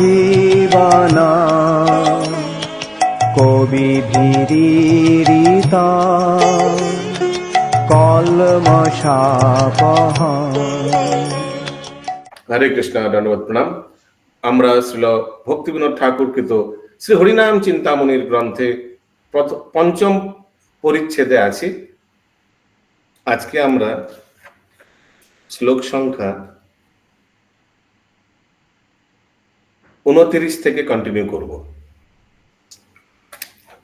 जीवन कवि भीरीता कलमशापः। हरे कृष्णा, दंडवत प्रणाम। আমরা শ্রীল ভক্তিবিনোদ ঠাকুর কৃত শ্রী হরিনাম চিন্তামণির গ্রন্থে পঞ্চম পরিচ্ছেদে আছি। আজকে আমরা শ্লোক সংখ্যা 29 থেকে কন্টিনিউ করব।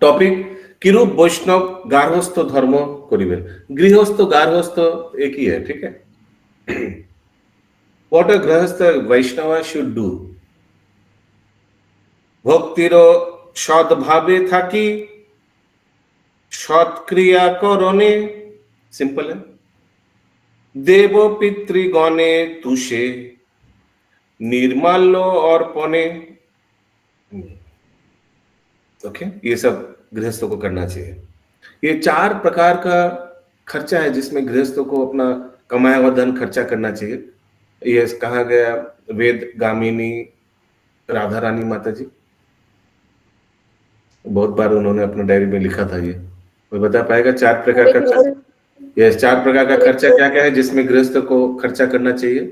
টপিক কিরূপ বৈষ্ণব গার্হস্থ ধর্ম করিবেন। গৃহস্থ গার্হস্থ একই है, ठीक है। What a grahastha Vaishnava should do. ভক্তির সদ্ভাবে থাকি সৎক্রিয়া করণে, सिंपल है। देव पितृगणे तुषे निर्माल्य अर्पणे। ओके, ये सब गृहस्थों को करना चाहिए। ये 4 प्रकार का खर्चा है जिसमें गृहस्थों को अपना कमाया हुआ धन खर्चा करना चाहिए। ये कहा गया वेद गामिनी राधा रानी माता जी, बहुत बार उन्होंने अपने डायरी में लिखा था। ये कोई बता पाएगा 4 प्रकार का खर्चा? ये 4 प्रकार का खर्चा क्या क्या है जिसमें गृहस्थ को खर्चा करना चाहिए?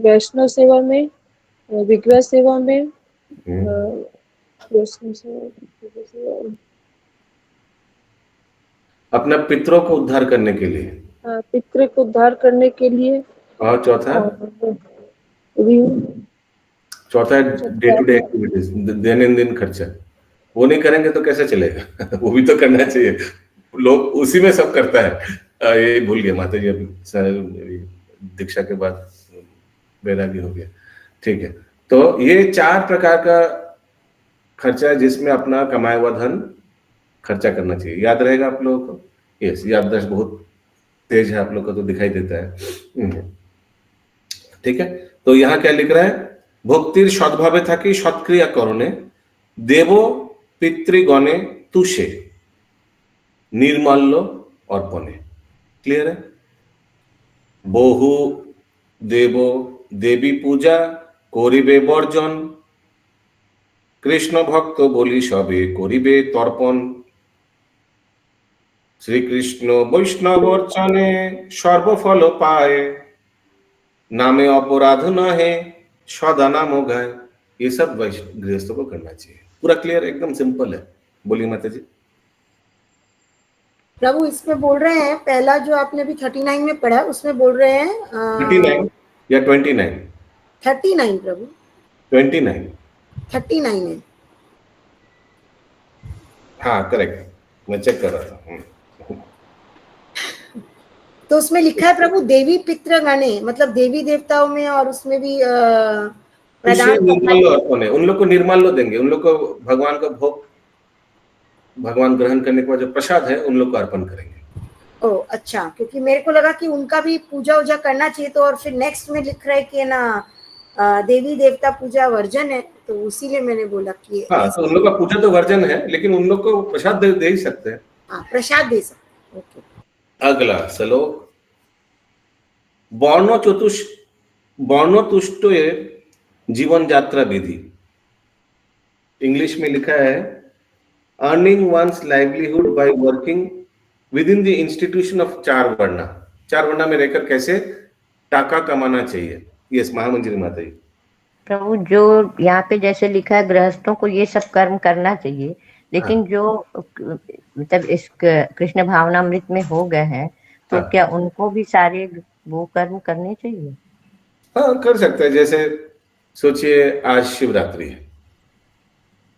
वैष्णव सेवा में, विग्रह सेवा में, अपना पितरों को उद्धार करने के लिए, पितृ को उद्धार करने के लिए, और चौथा है डे टू डे एक्टिविटीज, दैनंदिन खर्चा। वो नहीं करेंगे तो कैसे चलेगा? वो भी तो करना चाहिए। लोग उसी में सब करता है। ये भूल गया माता जी, अभी दीक्षा के बाद वैरागी हो गया, ठीक है। तो ये 4 प्रकार का खर्चा है जिसमें अपना कमाया हुआ धन खर्चा करना चाहिए। याद रहेगा आप लोगों को? यस, याददाश्त बहुत तेज है आप लोग को, तो दिखाई देता है, ठीक है। तो यहाँ क्या लिख रहा है? भक्तिर सद्भावे थाकी सत्क्रिया करणे देव पितृगणे तुषे निर्माल्य अर्पणे। क्लियर है? बहु देव देवी पूजा करिबे बर्जन कृष्ण भक्त बोली सबे करिबे तर्पण श्री कृष्ण वैष्णव अर्चने सर्वफल पाए नामे अपराध न है सदा नाम गाय। ये सब गृहस्थों को करना चाहिए। पूरा क्लियर, एकदम सिंपल है। बोलिए माता जी। प्रभु इसमें बोल रहे हैं, पहला जो आपने अभी 39 में पढ़ा उसमें बोल रहे हैं 39 या 29? 39 प्रभु, 29 39 है। हाँ करेक्ट, मैं चेक कर रहा था। तो उसमें लिखा है प्रभु देवी पितृगणे, मतलब देवी देवताओं में, और उसमें भी निर्माल्य अर्पण है। उन लोग को निर्माल्य देंगे, उन लोग को भगवान का भोग, भगवान ग्रहण करने के बाद जो प्रसाद है उन लोग को अर्पण करेंगे। ओ अच्छा, क्योंकि मेरे को लगा कि उनका भी पूजा वूजा करना चाहिए, तो और फिर नेक्स्ट में लिख रहा है कि ना देवी देवता पूजा वर्जन है, तो उसीलिए मैंने बोला कि हाँ, तो उन लोग का पूजा तो वर्जन है, लेकिन उन लोग को प्रसाद दे ही सकते हैं। हाँ, प्रसाद दे सकते। ओके, अगला श्लोक वर्णतुष्ट जीवन यात्रा विधि। इंग्लिश में लिखा है earning once livelihood by working within the institution of 4 varna. 4 वर्णा में रहकर कैसे टाका कमाना चाहिए। यस महामंजरी माता जी। प्रभु जो यहाँ पे जैसे लिखा है गृहस्थों को ये सब कर्म करना चाहिए, लेकिन जो मतलब इस कृष्ण भावनामृत में हो गए हैं तो क्या उनको भी सारे वो कर्म करने चाहिए? हाँ कर सकते हैं। जैसे सोचिए आज शिवरात्रि है,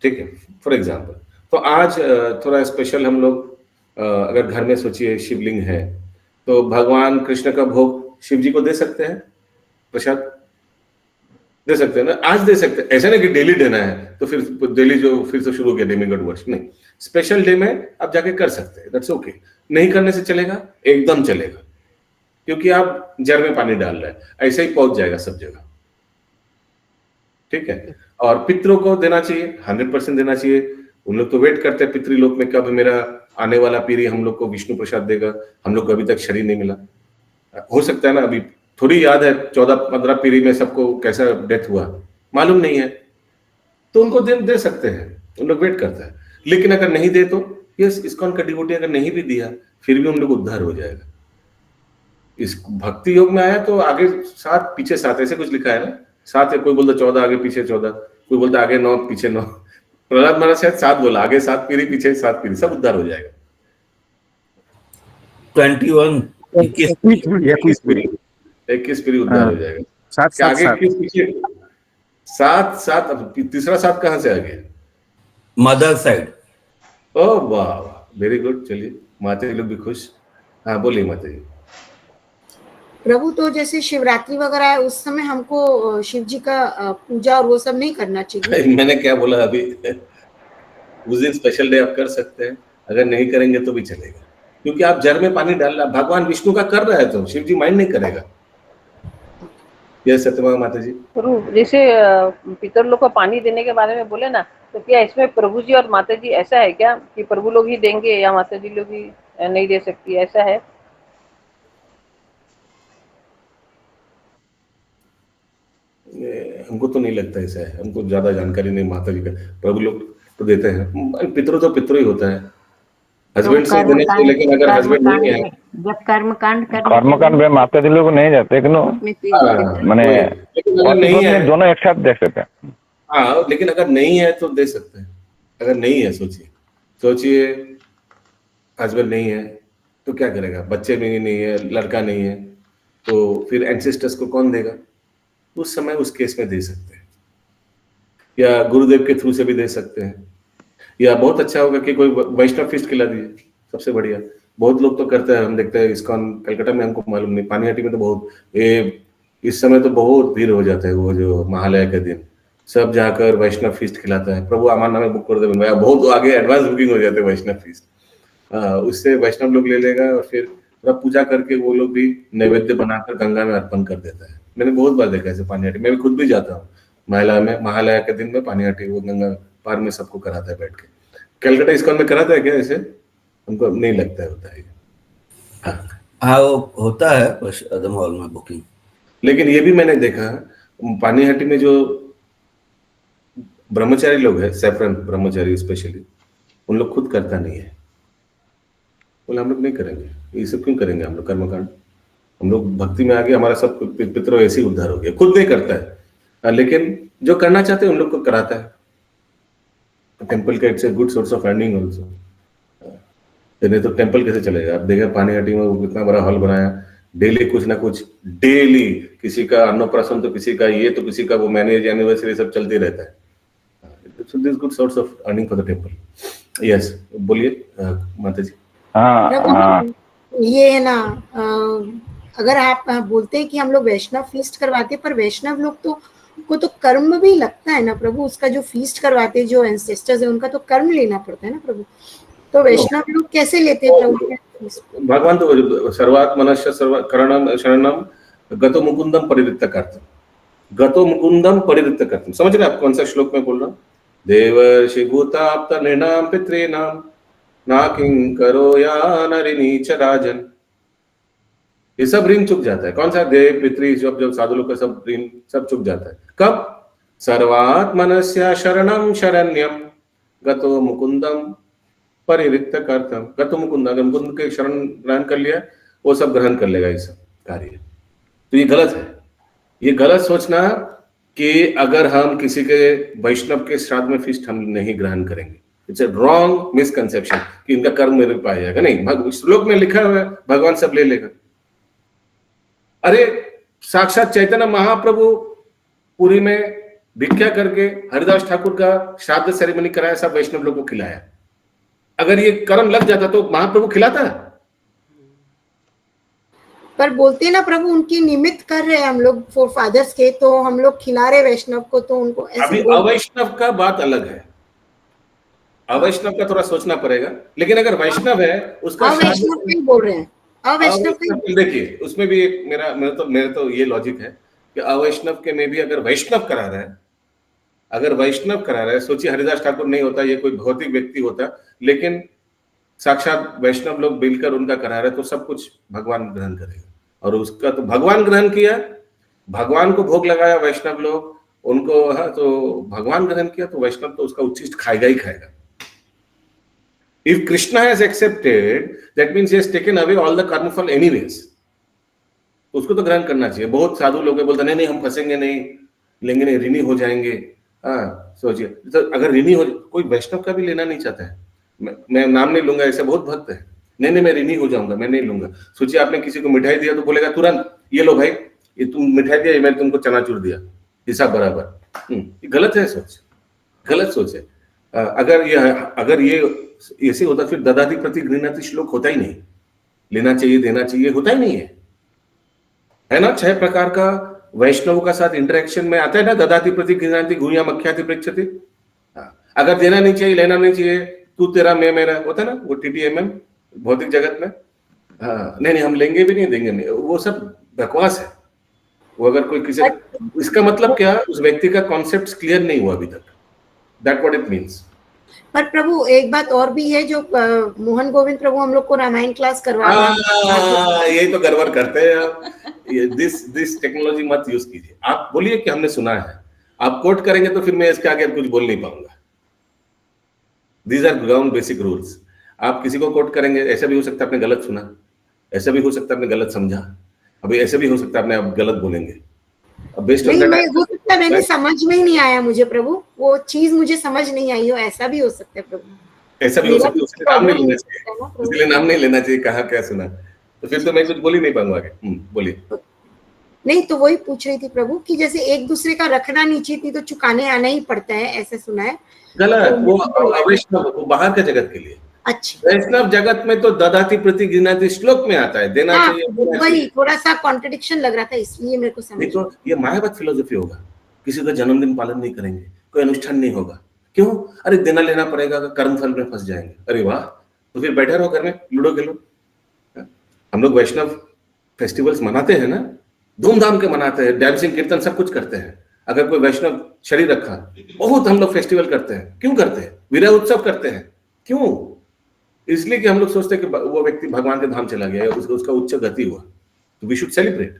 ठीक है, फॉर एग्जाम्पल। तो आज थोड़ा स्पेशल हम लोग अगर घर में सोचिए शिवलिंग है तो भगवान कृष्ण का भोग शिव जी को दे सकते हैं, प्रसाद दे सकते हैं ना, आज दे सकते हैं। ऐसा नहीं कि डेली देना है तो फिर डेली जो फिर से शुरू हो गया डेमिगॉड वर्ष, नहीं। स्पेशल डे में आप जाके कर सकते हैं, दैट्स ओके। नहीं करने से चलेगा? एकदम चलेगा, क्योंकि आप जड़ में पानी डाल रहे हैं, ऐसे ही पहुंच जाएगा सब जगह, ठीक है। और पितरों को देना चाहिए, 100% देना चाहिए। उन लोग तो वेट करते हैं पितृलोक में, कब मेरा आने वाला पीढ़ी हम लोग को विष्णु प्रसाद देगा। हम लोग को अभी तक शरीर नहीं मिला। हो सकता है ना अभी थोड़ी याद है 14-15 पीढ़ी में सबको कैसा डेथ हुआ, मालूम नहीं है, तो उनको दे सकते हैं, उन लोग वेट करता है। लेकिन अगर नहीं दे तो यस, इस्कॉन का डिवोटी अगर नहीं भी दिया फिर भी उन लोग उद्धार हो जाएगा। इस भक्ति योग में आया तो आगे 7 पीछे 7 ऐसे कुछ लिखा है ना, 7 है, कोई बोलता 14 आगे पीछे 14, कोई बोलता आगे 9 पीछे 9। प्रहलाद महाराज शायद 7 बोला, आगे 7 पीढ़ी पीछे 7 पीढ़ी, सब उद्धार हो जाएगा। 21 21 पीढ़ी 21 पीढ़ी उद्धार हो जाएगा। 7 क्या 7 आगे 7 21 पीछे 7 7, अब तीसरा 7 कहाँ से आ गया? Mother side. ओह वाह, वेरी गुड। चलिए माता जी लोग भी खुश। हाँ बोलिए माता जी। प्रभु, तो जैसे शिवरात्रि वगैरह है उस समय हमको शिव जी का पूजा और वो सब नहीं करना चाहिए। मैंने क्या बोला अभी, उस दिन स्पेशल डे आप कर सकते हैं, अगर नहीं करेंगे तो भी चलेगा, क्योंकि आप जल में पानी डाल रहे, भगवान विष्णु का कर रहा है तो शिव जी माइंड नहीं करेगा। यह सत्यमा माता जी। प्रभु, जैसे पितर लोग को पानी देने के बारे में बोले ना, तो क्या इसमें प्रभु जी और माता जी ऐसा है क्या कि प्रभु लोग ही देंगे या माता जी लोग ही नहीं दे सकती, ऐसा है? हमको तो नहीं लगता ऐसा है, हमको ज्यादा जानकारी नहीं माता जी का। प्रभु लोग तो देते हैं, पितरों तो पितरों ही होता है, हस्बैंड से देने चाहिए, लेकिन अगर हस्बैंड नहीं है, जब कर्मकांड कर्मकांड में माता जी लोग नहीं जाते कि मैंने लेकिन अगर नहीं है, दोनों एक साथ देख सकते हैं। हाँ, लेकिन अगर नहीं है तो दे सकते हैं। अगर नहीं है, सोचिए हस्बैंड नहीं है तो क्या करेगा, बच्चे भी नहीं है, लड़का नहीं है, तो फिर एंसेस्टर्स को कौन देगा? उस समय उस केस में दे सकते हैं, या गुरुदेव के थ्रू से भी दे सकते हैं, या बहुत अच्छा होगा कि कोई वैष्णव फीस्ट खिला दिए, सबसे बढ़िया। बहुत लोग तो करते हैं, हम देखते हैं इस्कॉन कलकत्ता में, हमको मालूम नहीं, पानीहाटी में तो बहुत, इस समय तो बहुत भीड़ हो जाता है, वो जो महालय के दिन सब जाकर वैष्णव फीस्ट खिलाता है। प्रभु हमारे नाम बुक कर दे, बहुत आगे एडवांस बुकिंग हो जाते हैं वैष्णव फीस्ट। उससे वैष्णव लोग ले लेगा और फिर थोड़ा पूजा करके वो लोग भी नैवेद्य बनाकर गंगा में अर्पण कर देता है। मैंने बहुत बार देखा ऐसे पानीहाटी, मैं भी खुद भी जाता हूँ महालया के दिन में पानीहाटी, वो गंगा पार में सबको कराता है बैठ के। कलकत्ता इस्कॉन में कराता है क्या ऐसे? हमको नहीं लगता है होता है। हाँ वो होता है अदम हॉल में बुकिंग। लेकिन ये भी मैंने देखा पानीहाटी में जो ब्रह्मचारी लोग हैं, सैफरन ब्रह्मचारी स्पेशली, उन लोग खुद करता नहीं है, बोले हम लोग नहीं करेंगे, ये सब क्यों करेंगे हम लोग कर्मकांड, हम लोग भक्ति में आगे, हमारा सब पितरों ऐसे ही उद्धार हो गया। खुद नहीं करता है, लेकिन जो करना चाहते हैं उन लोग को कराता है। टेम्पल का it's a good source of earning also. नहीं तो टेम्पल कैसे चलेगा? आप देखिए पानीहाटी में वो कितना बड़ा हॉल बनाया, डेली कुछ ना कुछ, डेली किसी का अन्नप्राशन तो किसी का ये तो किसी का वो मैरिज एनिवर्सरी सब चलते रहता है। So this is good source of earning for the temple. Yes, बोलिए माता जी। ये है ना, अगर आप बोलते हैं कि हम लोग वैष्णव फीस्ट करवाते, पर वैष्णव लोग तो को तो कर्म भी लगता है ना प्रभु, उसका जो फीस्ट करवाते जो एंसेस्टर्स है उनका तो कर्म लेना पड़ता है ना प्रभु, तो वैष्णव लोग कैसे लेते हैं प्रभु? भगवान तो सर्वात्मनश्च सर्वकरणम शरणम गतो मुकुंदम परिवृत्तकार्तम, गतो मुकुंदम परिवृत्तकार्तम। समझ रहे आप कौन सा श्लोक में बोल रहा हूँ? देवर्षि भूताप्त नृणाम पितॄणाम नाकिं करो या नरिनीच राजन। ये सब ऋण चुक जाता है। कौन सा? देव पितृ, जब साधु लोग का सब ऋण सब चुक जाता है। कब? सर्वात्मनस्य शरणम शरण्यम गतो मुकुंदम परिवृत्तकार्तम। गतो मुकुंद, अगर मुकुंद के शरण ग्रहण कर लिया वो सब ग्रहण कर लेगा ये सब कार्य। तो ये गलत है, ये गलत सोचना कि अगर हम किसी के वैष्णव के श्राद्ध में फीस्ट हम नहीं ग्रहण करेंगे, इट्स ए रॉन्ग मिसकंसेप्शन कि इनका कर्म मेरे पाया जाएगा। नहीं, श्लोक में लिखा हुआ है भगवान सब ले लेगा। अरे साक्षात चैतन्य महाप्रभु पुरी में भिक्षा करके हरिदास ठाकुर का श्राद्ध सेरेमनी कराया, सब वैष्णव लोगों को खिलाया। अगर ये कर्म लग जाता तो महाप्रभु खिलाता है? पर बोलते ना प्रभु उनकी निमित्त कर रहे हैं हम लोग फॉर फादर्स के, तो हम लोग खिला रहे वैष्णव को, तो उनको ऐसे अभी अवैष्णव का बात अलग है, अवैष्णव का थोड़ा सोचना पड़ेगा। लेकिन अगर वैष्णव है उसका वैष्णव पे बोल रहे हैं, अवैष्णव देखिए उसमें भी एक मेरा तो ये लॉजिक है कि अवैष्णव के में भी अगर वैष्णव करा रहा है, अगर वैष्णव करा रहा है, सोचिए हरिदास ठाकुर नहीं होता, ये कोई भौतिक व्यक्ति होता, लेकिन साक्षात वैष्णव लोग मिलकर उनका करा रहे तो सब कुछ भगवान ग्रहण करेगा। और उसका तो भगवान ग्रहण किया, भगवान को भोग लगाया वैष्णव लोग, उनको तो भगवान ग्रहण किया, तो वैष्णव तो उसका उच्छिष्ट खाएगा ही खाएगा। If Krishna has accepted, that means he has taken away all the karma fal anyways. उसको तो ग्रहण करना चाहिए। बहुत साधु लोग बोलते नहीं नहीं हम फंसेंगे नहीं, लेंगे नहीं, ऋणी हो जाएंगे। हाँ सोचिए, तो अगर ऋणी हो, कोई वैष्णव का भी लेना नहीं चाहता है, मैं नाम नहीं लूंगा, ऐसे बहुत भक्त है, नहीं नहीं मैं ऋणी हो जाऊंगा, मैं नहीं लूंगा। सोचिए आपने किसी को मिठाई दिया तो बोलेगा तुरंत ये लो भाई, ये तुम मिठाई दिया, मैंने तुमको चनाचूर दिया, हिसाब बराबर। ये गलत है सोच, गलत सोच है। अगर ये ऐसे होता फिर ददाति प्रति गृह्णाति श्लोक होता ही नहीं, लेना चाहिए देना चाहिए होता ही नहीं है ना। 6 प्रकार का वैष्णव का साथ इंटरेक्शन में आता है ना, ददाति प्रति गृह्णाति गुह्यम अख्याति पृच्छति। अगर देना नहीं चाहिए लेना नहीं चाहिए, तू तेरा मैं मेरा, होता है ना वो TTMM भौतिक जगत में। नहीं नहीं हम लेंगे भी नहीं देंगे नहीं, वो सब बकवास है। वो अगर कोई किसी, इसका मतलब क्या, उस व्यक्ति का कॉन्सेप्ट क्लियर नहीं हुआ अभी तक, दैट व्हाट इट मीन्स। पर प्रभु एक बात और भी है, जो मोहन गोविंद प्रभु हम लोग को रामायण क्लास करवा रहे हैं, यही तो गड़बड़ करते हैं आप। ये दिस टेक्नोलॉजी मत यूज कीजिए। आप बोलिए कि हमने सुना है, आप कोट करेंगे तो फिर मैं इसके आगे कुछ बोल नहीं पाऊंगा। These are ground basic rules. आप किसी को कोट करेंगे, ऐसा भी हो सकता है आपने गलत सुना, ऐसा भी हो सकता है आपने गलत समझा, अभी ऐसा भी हो सकता है आपने आप गलत बोलेंगे। बेस्ड ऑन दैट हो सकता है मैंने समझ में ही नहीं आया मुझे प्रभु, वो चीज मुझे समझ नहीं आई हो, ऐसा भी हो सकता है प्रभु। ऐसा भी हो सकता है, उसके नाम नहीं लेना चाहिए, इसलिए नाम नहीं लेना चाहिए, कहा क्या सुना, तो फिर तो मैं कुछ बोल ही नहीं पाऊंगा आगे। बोलिए। नहीं तो वही पूछ रही थी प्रभु कि जैसे एक दूसरे का रखना नीचे थी तो चुकाने आना ही पड़ता है, ऐसा सुना है। गलत, वो अवैष्णव, वो बाहर के जगत के लिए। अच्छा, वैष्णव जगत में तो ददाति प्रति गृह्णाति श्लोक में आता है, देना चाहिए। वही थोड़ा सा कॉन्ट्रडिक्शन लग रहा था, इसलिए मेरे को समझ। तो ये मायावत फिलोसफी होगा, किसी का जन्मदिन पालन नहीं करेंगे, कोई अनुष्ठान नहीं होगा, क्यों? अरे देना लेना पड़ेगा, कर्म फल में फंस जाएंगे। अरे वाह, तो फिर बैठे रहो घर में, लूडो खेलो। हम लोग वैष्णव फेस्टिवल्स मनाते हैं ना, धूमधाम के मनाते हैं, डांसिंग कीर्तन सब कुछ करते हैं। अगर कोई वैष्णव शरीर रखा, बहुत हम लोग फेस्टिवल करते हैं। क्यों करते हैं? विरह उत्सव करते हैं। क्यों? इसलिए कि हम लोग सोचते हैं कि वो व्यक्ति भगवान के धाम चला गया, उसका उच्च गति हुआ, तो वी शुड सेलिब्रेट।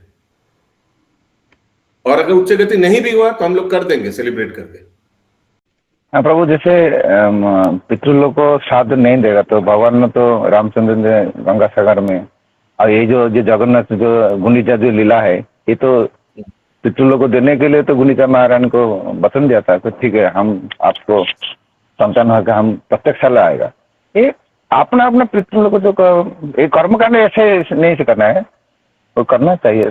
और अगर उच्च गति नहीं भी हुआ तो हम लोग कर देंगे सेलिब्रेट करके। हाँ प्रभु, जैसे पितृलोक को श्राद्ध नहीं देगा तो भगवान ने तो रामचंद्र ने गंगा सागर में, और ये जो जगन्नाथ जो गुंडीचा जो लीला है, ये तो पितृलोक को देने के लिए तो गुंडीचा महारानी को वचन दिया था, तो ठीक है हम आपको संतान होकर हम प्रत्यक्षालय आएगा। ये अपना अपना पितृलोक को जो कर्म कांड ऐसे नहीं से करना है, वो करना चाहिए।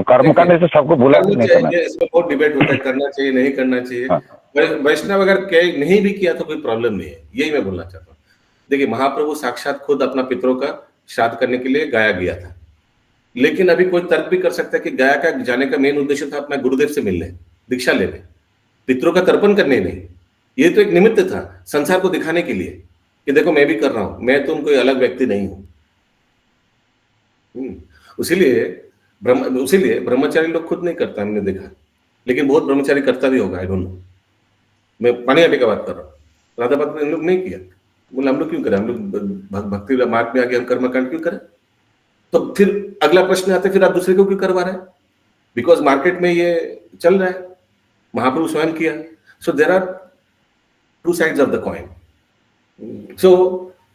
कर्म कांड से सबको बुला नहीं करना चाहिए। इसमें बहुत डिबेट होता है, करना चाहिए नहीं करना चाहिए। वैष्णव अगर नहीं भी किया तो कोई प्रॉब्लम नहीं है, यही मैं बोलना चाहता हूँ। देखिए महाप्रभु साक्षात खुद अपना पितरों का श्राद्ध करने के लिए गया गया था, लेकिन अभी कोई तर्क भी कर सकता है कि गया का जाने का मेन उद्देश्य था अपना गुरुदेव से मिलने, दीक्षा लेने, पितरों का तर्पण करने नहीं। ये तो एक निमित्त था संसार को दिखाने के लिए कि देखो मैं भी कर रहा हूं, मैं तुम कोई अलग व्यक्ति नहीं हूं। उसीलिए ब्रह्मचारी लोग खुद नहीं करता, हमने देखा, लेकिन बहुत ब्रह्मचारी करता भी होगा, आई डोंट नो। मैं पानी आटे का बात कर रहा हूँ, राधा बात इन लोग नहीं किया, बोले हम लोग क्यों करें, हम लोग भक्ति मार्ग में आगे हम कर्मकांड क्यों करें? तो फिर अगला प्रश्न आता है, फिर आप दूसरे को क्यों करवा रहे हैं? बिकॉज मार्केट में ये चल रहा है, महाप्रभु स्वयं किया। So there are two sides of the coin, so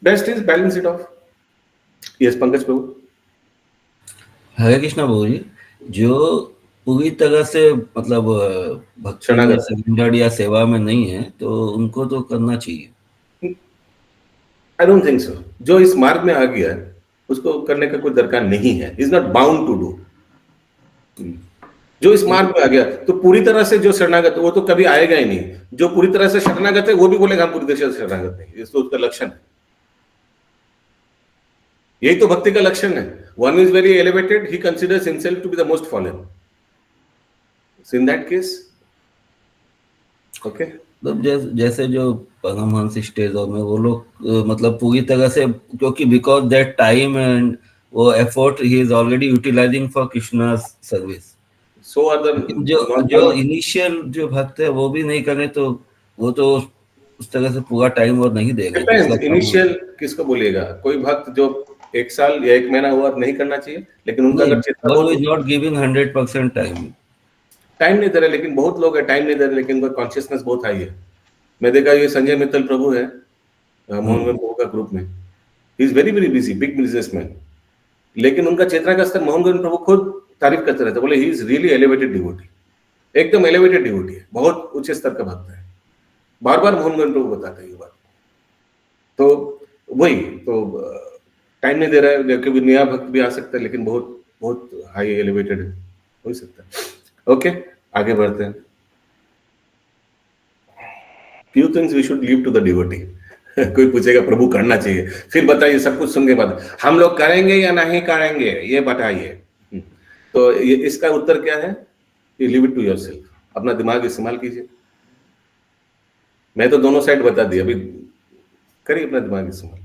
best is balance it off. Yes Pankaj प्रभु। हरे कृष्णा प्रभु जी, जो पूरी तरह से मतलब भक्ति में या सेवा में नहीं है तो उनको तो करना चाहिए। I don't think so. जो इस मार्ग में आ गया है उसको करने का कोई दरकार नहीं है, is not bound to do. जो इस मार्ग में आ गया तो पूरी तरह से जो शरणागत वो तो कभी आएगा ही नहीं। जो पूरी तरह से शरणागत है वो भी बोलेगा हम पूरी तरह से शरणागत नहीं, ये तो उसका लक्षण है। यही तो भक्ति का लक्षण है। One is very elevated, he considers himself to be the most fallen. So in that case okay, जैसे जो परमहंस स्टेजों में वो लोग मतलब पूरी तरह से, क्योंकि बिकॉज दैट टाइम एंड वो effort he is already utilising for Krishna service. So other जो इनिशियल जो भक्त है वो भी नहीं करे तो वो तो उस तरह से पूरा टाइम और नहीं देगा। इनिशियल किसको बोलिएगा? कोई भक्त जो एक साल या 1 महीना हुआ नहीं करना चाहिए, लेकिन उनका अगर चेतना God is not giving 100% time. Time नहीं दे रहे, लेकिन बहुत लोग है टाइम नहीं दे रहे, लेकिन उनका कॉन्शियसनेस बहुत हाई है। मैं देखा ये संजय मित्तल प्रभु है मोहन प्रभु का ग्रुप में, he is very very busy, big businessman, लेकिन उनका चेतना का स्तर मोहन प्रभु खुद तारीफ करते रहते, बोले he is really elevated devotee, एकदम एलिवेटेड डिवोटी है, बहुत उच्च स्तर का भक्त है, बार बार मोहन प्रभु बताते हैं ये बात। तो वही तो टाइम नहीं दे रहा है, क्योंकि नया भक्त भी आ सकता है, लेकिन बहुत बहुत हाई एलिवेटेड हो सकता है। ओके, आगे बढ़ते हैं। Few things we should leave to the devotee. कोई पूछेगा प्रभु करना चाहिए, फिर बताइए सब कुछ सुन के बाद हम लोग करेंगे या नहीं करेंगे ये बताइए। तो ये इसका उत्तर क्या है? You leave it to yourself, अपना दिमाग इस्तेमाल कीजिए। मैं तो दोनों साइड बता दिया, अभी करिए अपना दिमाग इस्तेमाल।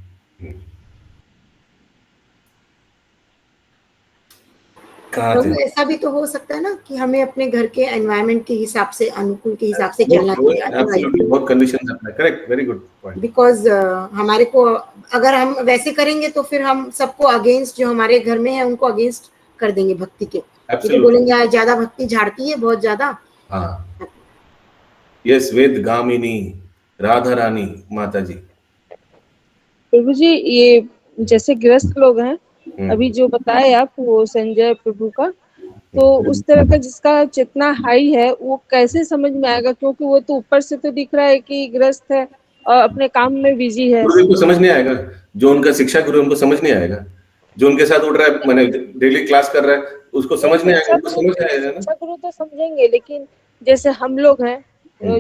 तो ऐसा भी तो हो सकता है ना कि हमें अपने घर के एनवायरनमेंट के हिसाब से, अनुकूल के हिसाब से चलना चाहिए। बहुत कंडीशंस अपना, correct, very good point. Because हमारे को अगर हम वैसे करेंगे तो फिर हम सबको अगेंस्ट, जो हमारे घर में है उनको अगेंस्ट कर देंगे भक्ति के, तो बोलेंगे ज्यादा भक्ति झाड़ती है, बहुत ज्यादा। हाँ, यस, वेद गामिनी राधा रानी माता जी। प्रभु जी, ये जैसे गृहस्थ लोग हैं, अभी जो बताए आप वो संजय प्रभु का, तो उस तरह का जिसका चेतना हाई है वो कैसे समझ में आएगा? क्योंकि वो तो ऊपर से तो दिख रहा है कि गृहस्थ है और अपने काम में बिजी है। उनको समझ नहीं आएगा, जो उनका शिक्षा गुरु उनको समझ नहीं आएगा, जो उनके साथ उठ रहा है, मैंने डेली क्लास कर रहा है, उसको समझ नहीं आएगा। उनको समझ नहीं आएगा ना, शिक्षा गुरु तो समझेंगे, लेकिन जैसे हम लोग हैं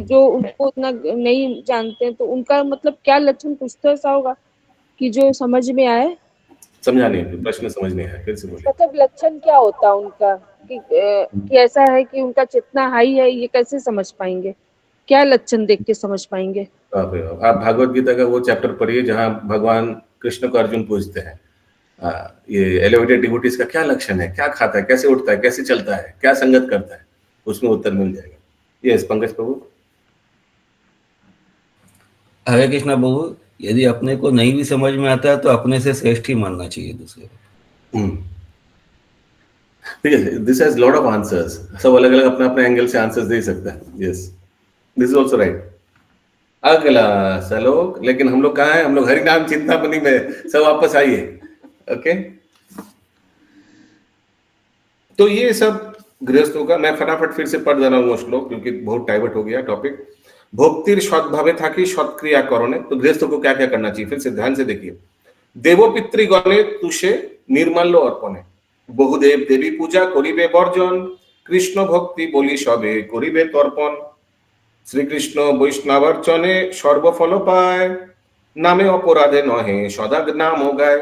जो उनको उतना नहीं जानते, तो उनका मतलब क्या लक्षण कुछ तो ऐसा होगा कि जो समझ में आए। समझा नहीं, प्रश्न समझ नहीं आया, फिर से बोलिए। मतलब लक्षण क्या होता है उनका कि ऐसा है कि उनका चेतना हाई है, ये कैसे समझ पाएंगे? क्या लक्षण देख के समझ पाएंगे? आप भागवत गीता का वो चैप्टर पढ़िए जहाँ भगवान कृष्ण को अर्जुन पूछते हैं ये एलिवेटेड डिवोटीज का क्या लक्षण है, क्या खाता है, कैसे उठता है, कैसे चलता है, क्या संगत करता है, उसमें उत्तर मिल जाएगा। यस, पंकज प्रभु। हरे कृष्णा प्रभु, यदि अपने को नहीं भी समझ में आता है तो अपने से श्रेष्ठ ही मानना चाहिए दूसरे को। ठीक है, this has lot of answers, सब अलग अलग अपने अपने एंगल से आंसर्स दे सकता है। Yes, this is also right. अगला श्लोक, लेकिन हम लोग कहाँ हैं? हम लोग हरिनाम चिंतामणि में, सब वापस आइए। ओके, तो ये सब गृहस्थों का, मैं फटाफट फिर से पढ़ दे रहा हूँ वो श्लोक क्योंकि बहुत डाइवर्ट हो गया टॉपिक। भक्तिर सद्भावे थाकी सत्क्रिया करने, तो गृहस्थों को क्या क्या करना चाहिए, फिर से ध्यान से देखिए। देवो पितृगणे तुषे निर्माल्य अर्पणे, बहुदेव देवी पूजा करिबे बर्जन, कृष्ण भक्ति बोली सबे करिबे तर्पण, श्री कृष्ण वैष्णवर्चने सर्वफल पाए, नामे अपराधे नहे सदा नाम गाय।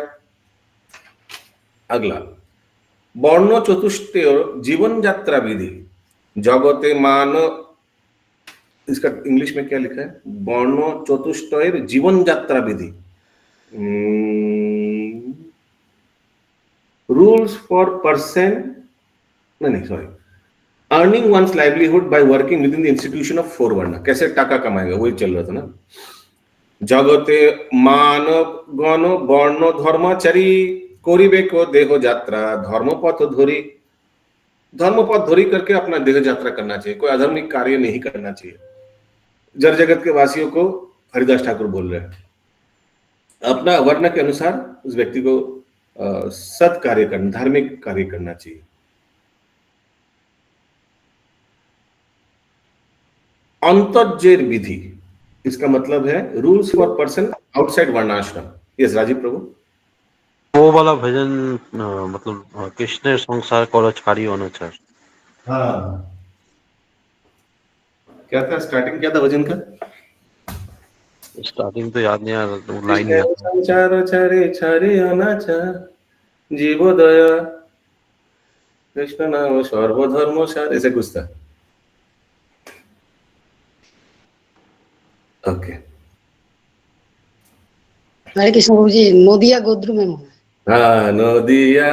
अगला, वर्ण चतुष्टय जीवन यात्रा विधि जगते मान, इसका इंग्लिश में क्या लिखा है? वर्ण चतुष्टय जीवन यात्रा विधि, रूल्स फॉर पर्सन, नहीं sorry, earning once livelihood by working within the institution of 4 varna, कैसे टाका कमाएगा, वही चल रहा था ना। जगते मान गण वर्ण धर्मचारी करिबे को देह यात्रा धर्मपथ धरी, धर्मपथ धरी करके अपना देह यात्रा करना चाहिए, कोई अधर्मिक कार्य नहीं करना चाहिए। जड़ जगत के वासियों को हरिदास ठाकुर बोल रहे हैं, अपना वर्ण के अनुसार उस व्यक्ति को सत कार्य करना, धार्मिक कार्य करना चाहिए। अंतर्जेर विधि, इसका मतलब है रूल्स फॉर पर्सन आउटसाइड वर्णाश्रम। यस, राजीव प्रभु। वो वाला भजन मतलब कृष्ण संसार करो छाड़ी अनुसार। हाँ, क्या था स्टार्टिंग, क्या था भजन का? स्टार्टिंग तो याद नहीं आ रहा, लाइन याद। संसार छारे छारे अनाचार जीव दया कृष्ण नाम सर्वधर्म सार, ऐसे कुछ था। ओके, हरे कृष्ण प्रभु जी, नदिया गोद्रु में हाँ, नदिया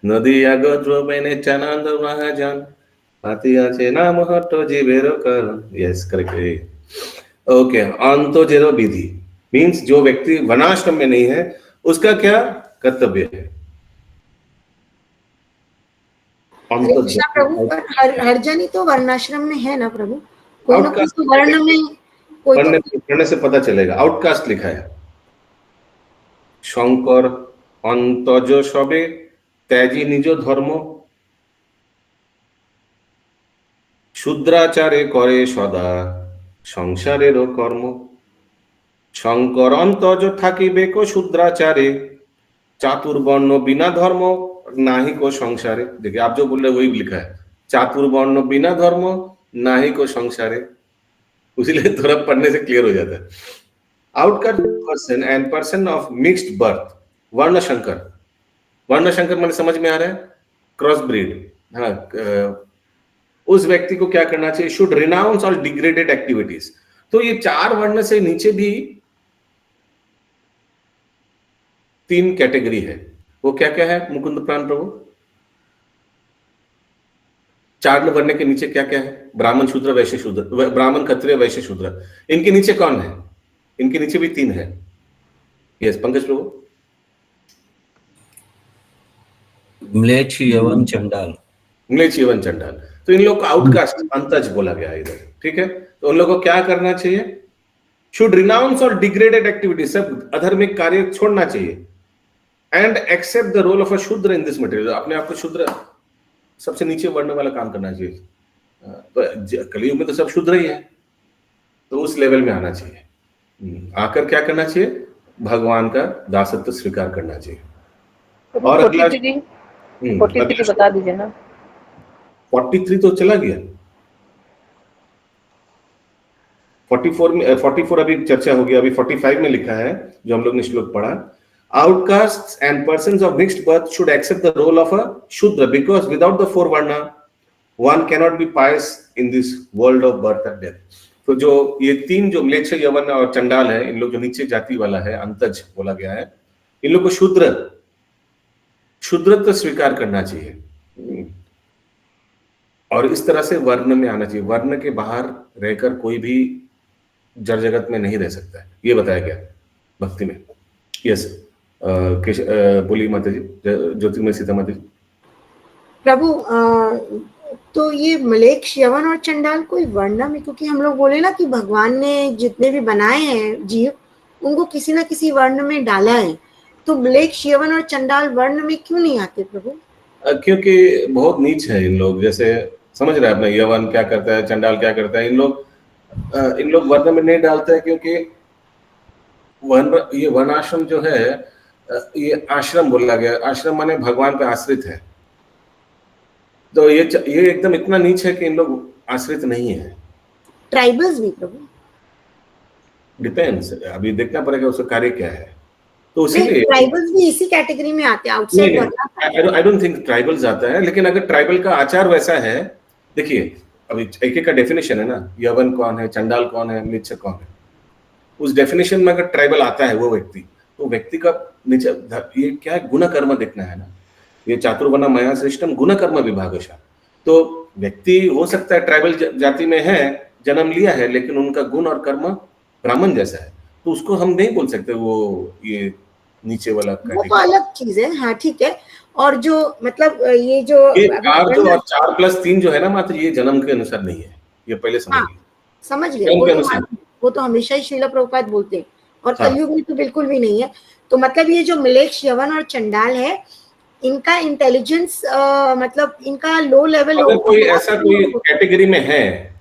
नदिया गोद्र में चनंद महाजन पातिया से नाम हटो जीवेरो कर। Yes, correct. ओके, अंतो जेरो विधि मींस जो व्यक्ति वनाश्रम में नहीं है उसका क्या कर्तव्य है। हरे कृष्णा प्रभु, पर हर जन ही तो वर्णाश्रम में है ना प्रभु, कोई ना कोई तो वर्ण में, कोई तो पढ़ने से पता चलेगा। आउटकास्ट लिखा है, शंकर अंतज सबे त्याजी निज धर्म, शूद्राचारे करे सदा संसारेर कर्म, शंकर अंतज থাকিবে को शूद्राचारे, चातुर्वर्ण बिना धर्म नाही को संसारे। देखिए आप जो बोल रहे वही लिखा है, चातुर्वर्ण बिना धर्म नाही को संसारे, इसलिए थोड़ा पढ़ने से क्लियर हो जाता है। Outcast person and person of mixed birth, वर्ण शंकर मैंने समझ में आ रहा है, क्रॉस ब्रीड। हाँ, उस व्यक्ति को क्या करना चाहिए? Should renounce all degraded activities. तो ये 4 वर्ण से नीचे भी 3 कैटेगरी है, वो क्या क्या है मुकुंद प्राण प्रभु? 4 वर्ण के नीचे क्या क्या है? ब्राह्मण शूद्र वैश्य शूद्र, ब्राह्मण क्षत्रिय वैश्य शूद्र। इनके नीचे कौन है? इनके नीचे भी 3 है। यस पंकज प्रभु। म्लेच्छ यवन चंडाल। म्लेच्छ यवन चंडाल, तो इन लोग को आउटकास्ट अंतज बोला गया इधर, ठीक है। तो उन लोगों को क्या करना चाहिए? शुड रिनाउंस और डिग्रेडेड एक्टिविटी, सब अधर्मिक कार्य छोड़ना चाहिए, and accept the role of a shudra in this material. अपने आप को शूद्र, सबसे नीचे वर्ण वाला काम करना चाहिए। तो कलयुग में तो सब शूद्र ही है, तो उस लेवल में आना चाहिए। आकर क्या करना चाहिए? भगवान का दासत्व स्वीकार करना चाहिए। और अगला 43 बता दीजिए ना। 43 तो चला गया, 44 अभी चर्चा हो गया। अभी 45 में लिखा है जो हम लोग ने श्लोक पढ़ा, outcasts and persons of mixed birth should accept the role of a shudra because without the 4 varna one cannot be pious in this world of birth and death। तो जो ये 3 जो म्लेच्छ यवन और चंडाल है, इन लोग जो नीचे जाति वाला है, अंतज बोला गया है, इन लोग को शूद्रत्व स्वीकार करना चाहिए और इस तरह से वर्ण में आना चाहिए। वर्ण के बाहर रहकर कोई भी जड़ जगत में नहीं रह सकता है, ये बताया गया भक्ति में। यस बोलिए माता जी, ज्योतिर्मय सीता माता जी। प्रभु तो ये म्लेच्छ यवन और चंडाल कोई वर्ण में, क्योंकि हम लोग बोले ना कि भगवान ने जितने भी बनाए हैं जीव, उनको किसी ना किसी वर्ण में डाला है, तो म्लेच्छ यवन और चंडाल वर्ण में क्यों नहीं आते प्रभु? क्योंकि बहुत नीच है इन लोग, जैसे समझ रहे हैं अपने, यवन क्या करता है, चंडाल क्या करता है, इन लोग वर्ण में नहीं डालते हैं, क्योंकि ये वर्णाश्रम जो है, ये आश्रम बोला गया, आश्रम माने भगवान पे आश्रित है, तो ये एकदम इतना नीच है कि इन लोग आश्रित नहीं है। ट्राइबल्स भी प्रभु डिपेंड्स, अभी देखना पड़ेगा उसका कार्य क्या है, तो उसीलिए ट्राइबल्स भी इसी कैटेगरी में आते हैं, outside. I don't think tribals आता है, लेकिन अगर ट्राइबल का आचार वैसा है, देखिए अभी एक का डेफिनेशन है ना, यवन कौन है, चंडाल कौन है, म्लेच्छ कौन है, उस डेफिनेशन में अगर ट्राइबल आता है वो व्यक्ति, तो व्यक्ति का नीचे ये क्या है, गुण कर्म देखना है ना, ये चातुर्वर्ण्य मया श्रेष्ठम गुण कर्म विभागशः। तो व्यक्ति हो सकता है ट्राइबल जाति में है, जन्म लिया है, लेकिन उनका गुण और कर्म ब्राह्मण जैसा है, तो उसको हम नहीं बोल सकते वो ये नीचे वाला, वो तो अलग चीज है। हाँ ठीक है। और जो मतलब ये जो 4+3 जो है ना मात्र, ये जन्म के अनुसार नहीं है, ये पहले समझ गए। वो तो हमेशा ही श्रील प्रभुपाद बोलते हैं, और कलयुग में तो बिल्कुल भी नहीं है। तो मतलब ये जो म्लेच्छ यवन और चंडाल है, इनका इंटेलिजेंस मतलब इनका लो लेवल, अगर कोई ऐसा कोई कैटेगरी में है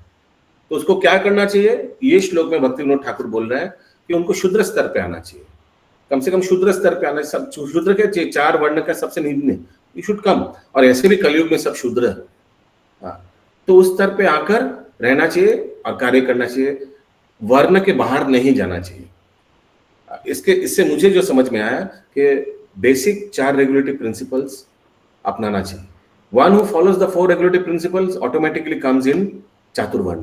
तो उसको क्या करना चाहिए? ये श्लोक में भक्ति विनोद ठाकुर बोल रहे हैं कि उनको शूद्र स्तर पे आना चाहिए, कम से कम शूद्र स्तर पे आना। सब शूद्र के 4 वर्ण का सबसे निम्न, यू शुड कम, और ऐसे भी कलयुग में सब शूद्र है, तो उस स्तर पे आकर रहना चाहिए और कार्य करना चाहिए, वर्ण के बाहर नहीं जाना चाहिए। इससे मुझे जो समझ में आया कि बेसिक 4 रेगुलेटरी प्रिंसिपल्स अपनाना चाहिए। One who follows the 4 regulatory principles automatically comes in चातुर्वर्ण।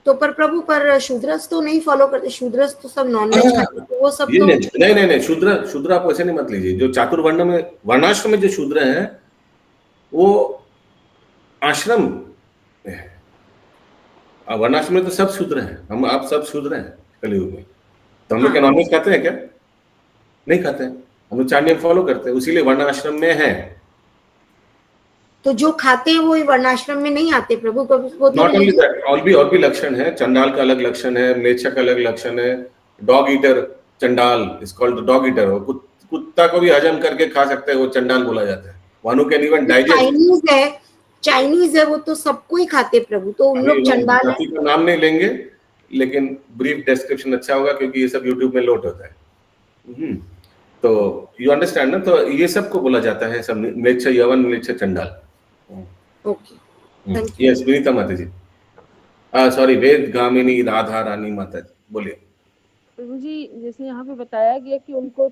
तो पर प्रभु पर शूद्रस तो नहीं फॉलो करते, शूद्रस तो सब नॉनवेज खाते, तो वो सब तो नहीं, शूद्र आप ऐसे नहीं मत लीजिए। जो चातुर्वर्ण में, वर्णाश्रम में जो शूद्र है वो आश्रम में है, वर्णाश्रम में तो सब शूद्र हैं, हम आप सब शूद्र हैं कलयुग में। तो हम लोग क्या नॉनवेज खाते हैं क्या? नहीं खाते हैं, हम हम लोग 4 नियम फॉलो करते हैं, इसीलिए वर्णाश्रम में है। तो जो खाते हैं वो वर्णाश्रम में नहीं आते प्रभु, वो तो नॉट ओनली दैट, और भी लक्षण है। चंडाल का अलग लक्षण है, म्लेच्छ का अलग लक्षण है। डॉग ईटर चंडाल इज कॉल्ड डॉग ईटर। कुत्ता को भी हजम करके खा सकते हैं, वो चंडाल बोला जाता है। One who can even digest. Chinese है वो तो सबको ही खाते प्रभु, तो उन लोग चंडाल है। का नाम नहीं लेंगे, लेकिन ब्रीफ डिस्क्रिप्शन अच्छा होगा क्योंकि ये सब यूट्यूब में लोड होता है। तो यू अंडरस्टैंड ना, तो ये सब को बोला जाता है सब म्लेच्छ, यवन, म्लेच्छ, चंडाल। ओके, यस विनीता माता जी, सॉरी वेद गामिनी राधा रानी माता जी, बोलिए। प्रभु जी जैसे यहाँ पे बताया गया कि उनको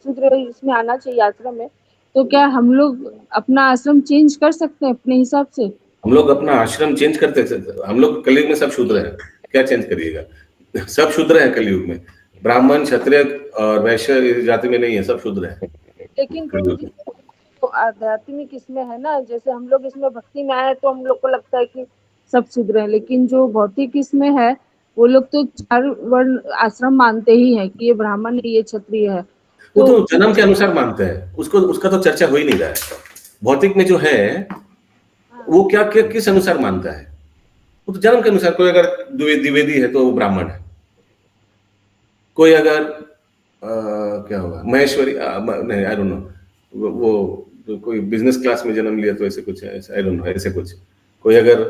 शूद्र इसमें आना चाहिए आश्रम में, तो क्या हम लोग अपना आश्रम चेंज कर सकते हैं अपने हिसाब से? हम लोग अपना आश्रम चेंज करते हैं। हम लोग कलयुग में सब शूद्र हैं, क्या चेंज करिएगा? सब शूद्र हैं कलयुग में। ब्राह्मण, क्षत्रिय और वैश्य जाति में नहीं है, सब शूद्र हैं। लेकिन तो आध्यात्मिक इसमें है ना, जैसे हम लोग इसमें भक्ति में आए तो हम लोग को लगता है कि सब शूद्र हैं, लेकिन जो भौतिक इसमें है वो लोग तो 4 वर्ण आश्रम मानते ही है कि ये ब्राह्मण है, ये क्षत्रिय है। वो तो जन्म के अनुसार मानते हैं, उसका तो चर्चा हो ही नहीं रहा है। भौतिक में जो है वो क्या किस अनुसार मानता है? वो तो जन्म के अनुसार। कोई अगर द्विवेदी है तो वो ब्राह्मण है, कोई अगर क्या होगा महेश्वरी, नहीं आई डोंट नो, वो कोई बिजनेस क्लास में जन्म लिया तो ऐसे कुछ है, आई डोंट नो, ऐसे कुछ। कोई अगर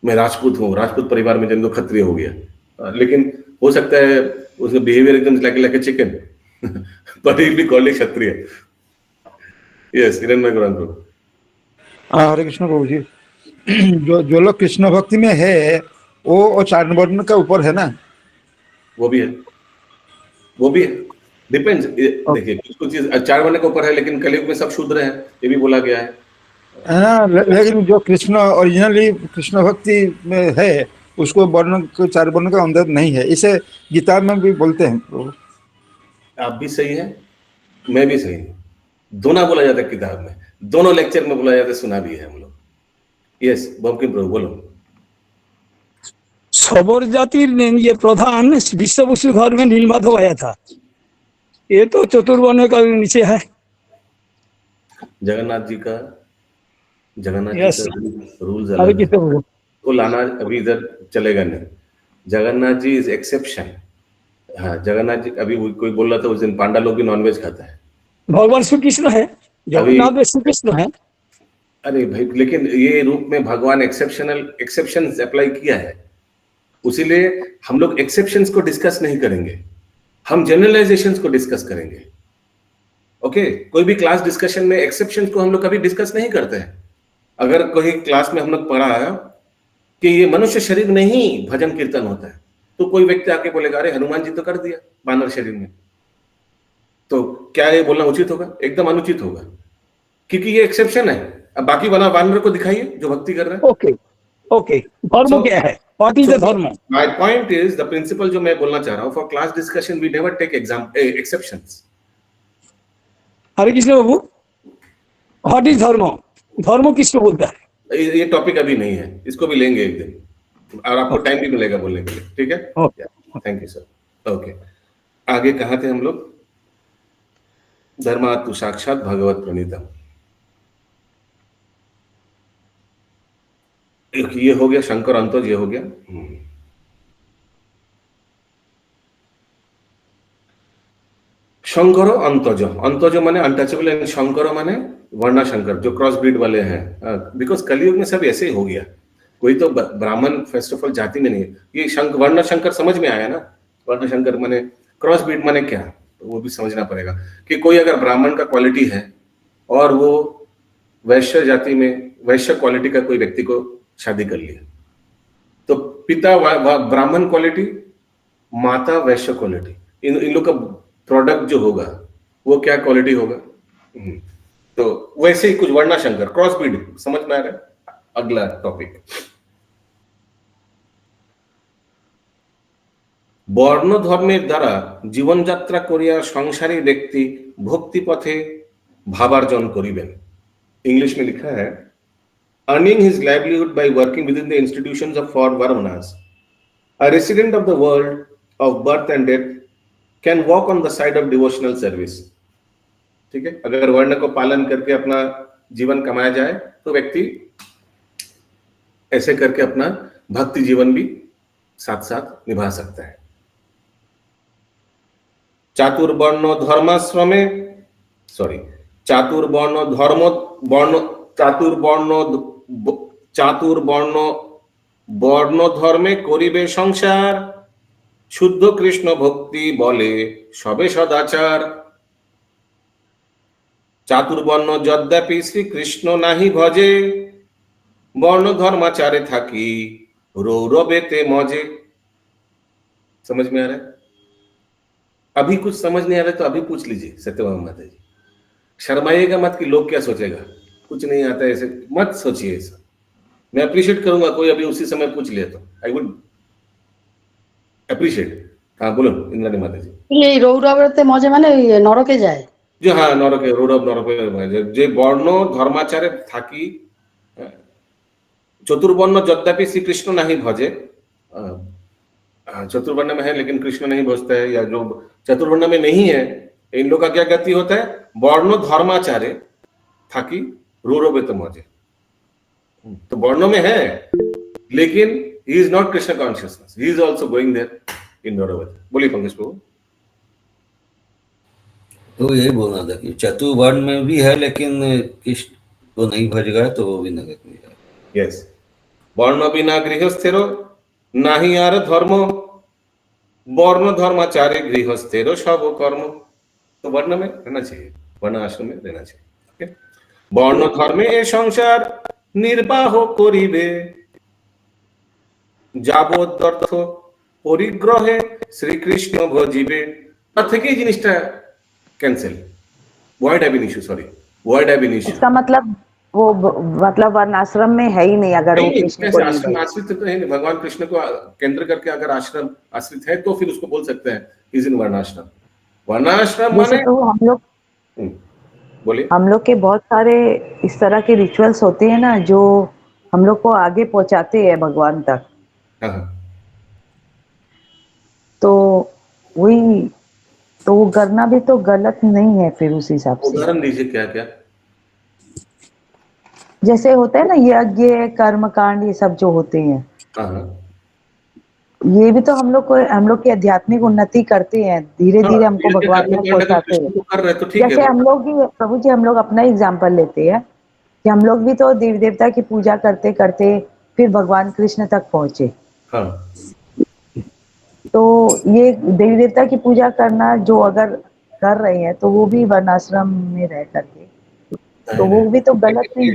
मैं राजपूत हूँ, राजपूत परिवार में जन्म तो क्षत्रिय हो गया, लेकिन हो सकता है उसका बिहेवियर एकदम like chicken but he be called Kshatriya. Yes Hiranmay गुरु। हरे कृष्ण प्रभु जी। जो लोग कृष्ण भक्ति में है वो 4 वर्ण का ऊपर है ना? वो भी है, डिपेंड्स। देखिए कुछ चीज 4 वर्ण के ऊपर है, लेकिन कलयुग में सब शूद्र हैं, ये भी बोला गया है ना। लेकिन जो कृष्ण ओरिजिनली कृष्ण भक्ति में है उसको वर्ण को 4 वर्ण का अंदर नहीं है, इसे गीता में भी बोलते हैं प्रभु। आप भी सही है, मैं भी सही हूँ। दोनों बोला जाता है किताब में, दोनों लेक्चर में बोला जाता है, सुना भी है हम लोग। यस बंकिम प्रभु बोलो। सबर जातिर ये प्रधान विश्व वसु घर में नीलमाधव आया था, ये तो चतुर्वर्ण का नीचे है। जगन्नाथ जी का रूल्स अरे कितने को लाना अभी इधर चलेगा नहीं। Jagannath ji is exception. हाँ जगन्नाथ जी, अभी कोई बोल रहा था उस दिन पांडा लोग भी नॉनवेज खाता है। भगवान श्री कृष्ण है, जगन्नाथ श्री कृष्ण है। अरे भाई, लेकिन ये रूप में भगवान एक्सेप्शन अप्लाई किया है, उसीलिए हम लोग एक्सेप्शंस को डिस्कस नहीं करेंगे, हम जनरलाइजेशंस को डिस्कस करेंगे। ओके, कोई भी क्लास डिस्कशन में एक्सेप्शंस को हम लोग कभी डिस्कस नहीं करते हैं। अगर कोई क्लास में हम लोग पढ़ा है कि ये मनुष्य शरीर में ही भजन कीर्तन होता है, तो कोई व्यक्ति आके बोलेगा अरे हनुमान जी तो कर दिया वानर शरीर में, तो क्या ये बोलना उचित होगा? एकदम अनुचित होगा, क्योंकि ये एक्सेप्शन है। अब बाकी वानर को दिखाइए जो भक्ति कर रहे हैं। ओके धर्म क्या है? What is the dharma? My point is the principle जो मैं बोलना चाह रहा हूं, for class discussion we never take exceptions. Hare Krishna बाबू, व्हाट इज धर्म? धर्म किसको बोलता है? ये टॉपिक अभी नहीं है, इसको भी लेंगे एक दिन और आपको टाइम भी मिलेगा बोलने के लिए, ठीक है? Thank you sir. ओके, आगे कहाँ थे हम लोग? धर्मातु साक्षात भगवत प्रणीतम। ये हो गया शंकर अंतज, ये हो गया। शंकर अंतज माने अनटचेबल एंड शंकर माने वर्णा शंकर, जो क्रॉस ब्रीड वाले हैं। बिकॉज कलयुग में सब ऐसे ही हो गया, कोई तो ब्राह्मण फर्स्ट ऑफ ऑल जाति में नहीं है। ये वर्ण शंकर समझ में आया ना? वर्ण शंकर माने क्रॉस ब्रीड माने क्या, तो वो भी समझना पड़ेगा कि कोई अगर ब्राह्मण का क्वालिटी है और वो वैश्य जाति में वैश्य क्वालिटी का कोई व्यक्ति को शादी कर लिया, तो पिता ब्राह्मण क्वालिटी, माता वैश्य क्वालिटी, इन लोग का प्रोडक्ट जो होगा वो क्या क्वालिटी होगा? तो वैसे ही कुछ वर्णा शंकर क्रॉस ब्रीड, समझ में आ रहा है? अगला टॉपिक, বর্ণ ধর্মের দ্বারা জীবনযাত্রা করিয়া সংসারী ব্যক্তি ভক্তি পথে ভাবার্জন করিবেন। इंग्लिश में लिखा है, earning his livelihood by working within the institutions of four varnas, a resident of the world of birth and death can walk on the side of devotional service. ठीक है, अगर वर्ण को पालन करके अपना जीवन कमाया जाए तो व्यक्ति ऐसे करके अपना भक्ति जीवन भी साथ साथ निभा सकता है। चातुर्वर्ण धर्माश्रमे चातुर्वर्ण বর্ণ ধর্মে করিবে সংসার, শুদ্ধ কৃষ্ণ ভক্তি বলে সবে সদাচার। চাতুর্বর্ণ যদ্যপি শ্রীকৃষ্ণ নাহি ভজে, বর্ণ ধর্মাচারে থাকি रौरवेते मौजे। समझ में आ रहा है? अभी कुछ समझ नहीं आ रहा है तो अभी पूछ लीजिए सत्यभामा माता जी, शर्माइएगा मत कि लोग क्या सोचेगा, कुछ नहीं आता है ऐसे मत सोचिए ऐसा। मैं अप्रिशिएट करूंगा कोई अभी उसी समय पूछ लिया तो आई वुड अप्रिशिएट। हाँ बोलो इंद्राणी माता जी। ये रौरवते मजे माने नरके যায় जो हाँ नरके रौरव नरके যে বর্ণ ধর্মাচারে থাকি, चतुर्वर्ण यद्यपि श्री कृष्ण नहीं भजे, चतुर्वर्ण में है लेकिन कृष्ण नहीं भजता है, या जो चतुर्वर्ण में नहीं है इन लोग का क्या गति होता है, वर्ण धर्माचारे थाकी रौरवेत मजे। तो वर्णों में है लेकिन he is not Krishna consciousness, he is also going there in रौरवेत। बोलिए पंकज प्रभु। तो यही बोलना था कि चतुर्वर्ण में भी है लेकिन कृष्ण को नहीं भजेगा तो वो भी नरक में जाएगा। यस, वर्ण बिना गृहस्थेरो नाही आर धर्म, वर्ण धर्माचारे गृहस्थेरो सब कर्म। तो वर्ण में रहना चाहिए, वर्ण आश्रम में रहना चाहिए। okay? वर्ण धर्मे ए संसार निर्वाह करिबे, যাবৎ অর্থ পরিগ্রহে শ্রীকৃষ্ণ ভজিবে। তার থেকেই জিনিসটা cancel, word have an issue, sorry word have an issue. इसका मतलब वो मतलब वर्णाश्रम में है ही नहीं अगर वो कृष्ण को नहीं आश्रम आश्रित तो है नहीं, भगवान कृष्ण को केंद्र करके अगर आश्रम आश्रित है तो फिर उसको बोल सकते हैं इज इन वर्णाश्रम। वर्णाश्रम माने तो हम लोग बोलिए, हम लोग के बहुत सारे इस तरह के रिचुअल्स होते हैं ना जो हम लोग को आगे पहुंचाते हैं भगवान तक। तो वही तो वो करना भी तो गलत नहीं है फिर उस हिसाब से। उदाहरण दीजिए क्या क्या। जैसे होता है ना यज्ञ कर्म कांड ये सब जो होते हैं, ये भी तो हम लोग की आध्यात्मिक उन्नति करते हैं, धीरे धीरे हमको भगवान में पहुंचाते हैं। जैसे हम लोग भी प्रभु जी, हम लोग अपना एग्जाम्पल लेते हैं कि हम लोग भी तो देवी देवता की पूजा करते करते फिर भगवान कृष्ण तक पहुंचे। तो ये देवी देवता की पूजा करना जो अगर कर रहे हैं तो वो भी वर्णाश्रम में रह करके, तो वो भी तो गलत नहीं।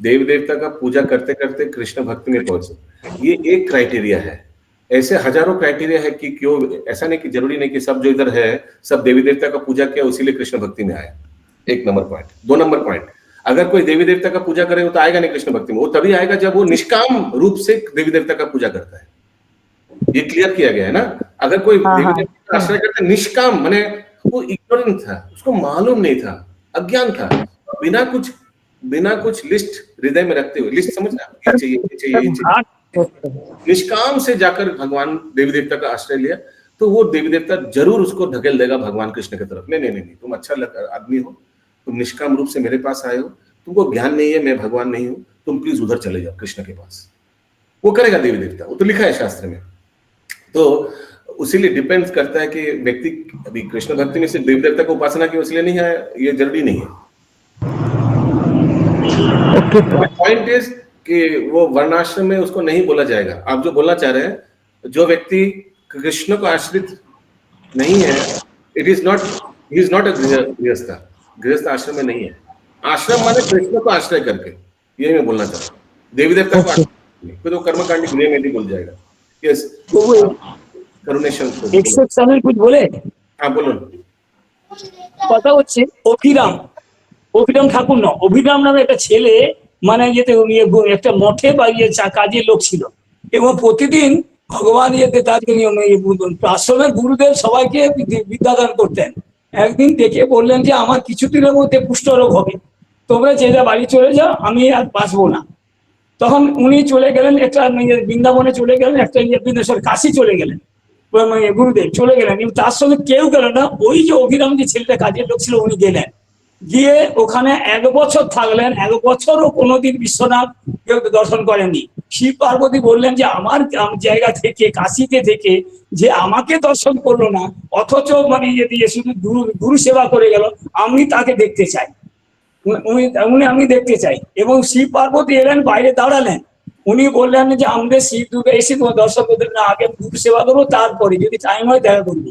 देवी देवता का पूजा करते करते कृष्ण भक्ति में पहुंचे, ये एक क्राइटेरिया है। ऐसे हजारों क्राइटेरिया है कि क्यों, ऐसा नहीं कि जरूरी नहीं कि सब जो इधर है सब देवी देवता का पूजा किया उसीलिए कृष्ण भक्ति में आया। एक नंबर पॉइंट। 2 नंबर पॉइंट, अगर कोई देवी देवता का पूजा करे तो आएगा नहीं कृष्ण भक्ति में, वो तभी आएगा जब वो निष्काम रूप से देवी देवता का पूजा करता है। ये क्लियर किया गया है ना। अगर कोई देवी देवता का आश्रय करता है निष्काम, माने वो इग्नोरेंट था, उसको मालूम नहीं था, अज्ञान था, बिना कुछ लिस्ट हृदय में रखते हुए, लिस्ट समझना ये चाहिए ये चाहिए ये चाहिए, निष्काम से जाकर भगवान देवी देवता का आश्रय लिया तो वो देवी देवता जरूर उसको धकेल देगा भगवान कृष्ण की तरफ। नहीं नहीं नहीं, तुम अच्छा आदमी हो, तुम निष्काम रूप से मेरे पास आए हो, तुमको ज्ञान नहीं है, मैं भगवान नहीं हूं, तुम प्लीज उधर चले जाओ कृष्ण के पास। वो करेगा देवी देवता, वो तो लिखा है शास्त्र में। तो उसीलिए डिपेंड करता है कि व्यक्ति अभी कृष्ण भक्ति में सिर्फ देवी देवता को उपासना की इसलिए नहीं है, ये जरूरी नहीं है। पॉइंट इज कि वो वर्णाश्रम में उसको नहीं बोला जाएगा। आप जो बोलना चाह रहे हैं, जो व्यक्ति कृष्ण को आश्रित नहीं है, it is not, he is not a गृहस्थ, गृहस्थ आश्रम में नहीं है। आश्रम माने कृष्ण को आश्रय करके, यही मैं बोलना चाह रहा हूँ। देवी देवता को फिर वो कर्मकांडी गृह में भी बोल जाएगा। यस, करुणेश्वर एक्सेप्शनल कुछ बोले। हाँ बोलুন। কথা হচ্ছে অভিরাম ঠাকুর না, অভিরাম নামে একটা ছেলে মানে ইয়েতে একটা মঠে বা কাজের লোক ছিল এবং প্রতিদিন ভগবান ইয়েতে তাকে আশ্রমের গুরুদেব সবাইকে বিদ্যাদান করতেন। একদিন দেখে বললেন যে আমার কিছুদিনের মধ্যে কুষ্ঠরোগ হবে, তোমরা যে যা বাড়ি চলে যাও, আমি আর বাঁচবো না। তখন উনি চলে গেলেন একটা বৃন্দাবনে চলে গেলেন, একটা বিদেশের কাশি চলে গেলেন। গুরুদেব চলে গেলেন, কিন্তু তার সঙ্গে কেউ গেল না। ওই যে অভিরাম যে ছেলেটা কাজের লোক ছিল উনি গেলেন, গিয়ে ওখানে 1 বছর থাকলেন। 1 বছরও কোনোদিন বিশ্বনাথ কেউ দর্শন করেননি। শিব পার্বতী বললেন যে আমার জায়গা থেকে, কাশিতে থেকে যে আমাকে দর্শন করলো না, অথচ মানে ইয়ে দিয়ে শুধু গুরু সেবা করে গেল, আমি তাকে দেখতে চাই, আমি দেখতে চাই। এবং শিব পার্বতী এলেন, বাইরে দাঁড়ালেন, উনি বললেন যে আমাদের শিব দুর্গা এসে তোমার দর্শন করতে না, আগে গুরু সেবা করবো, তারপরে যদি টাইম হয় দেখা করবো।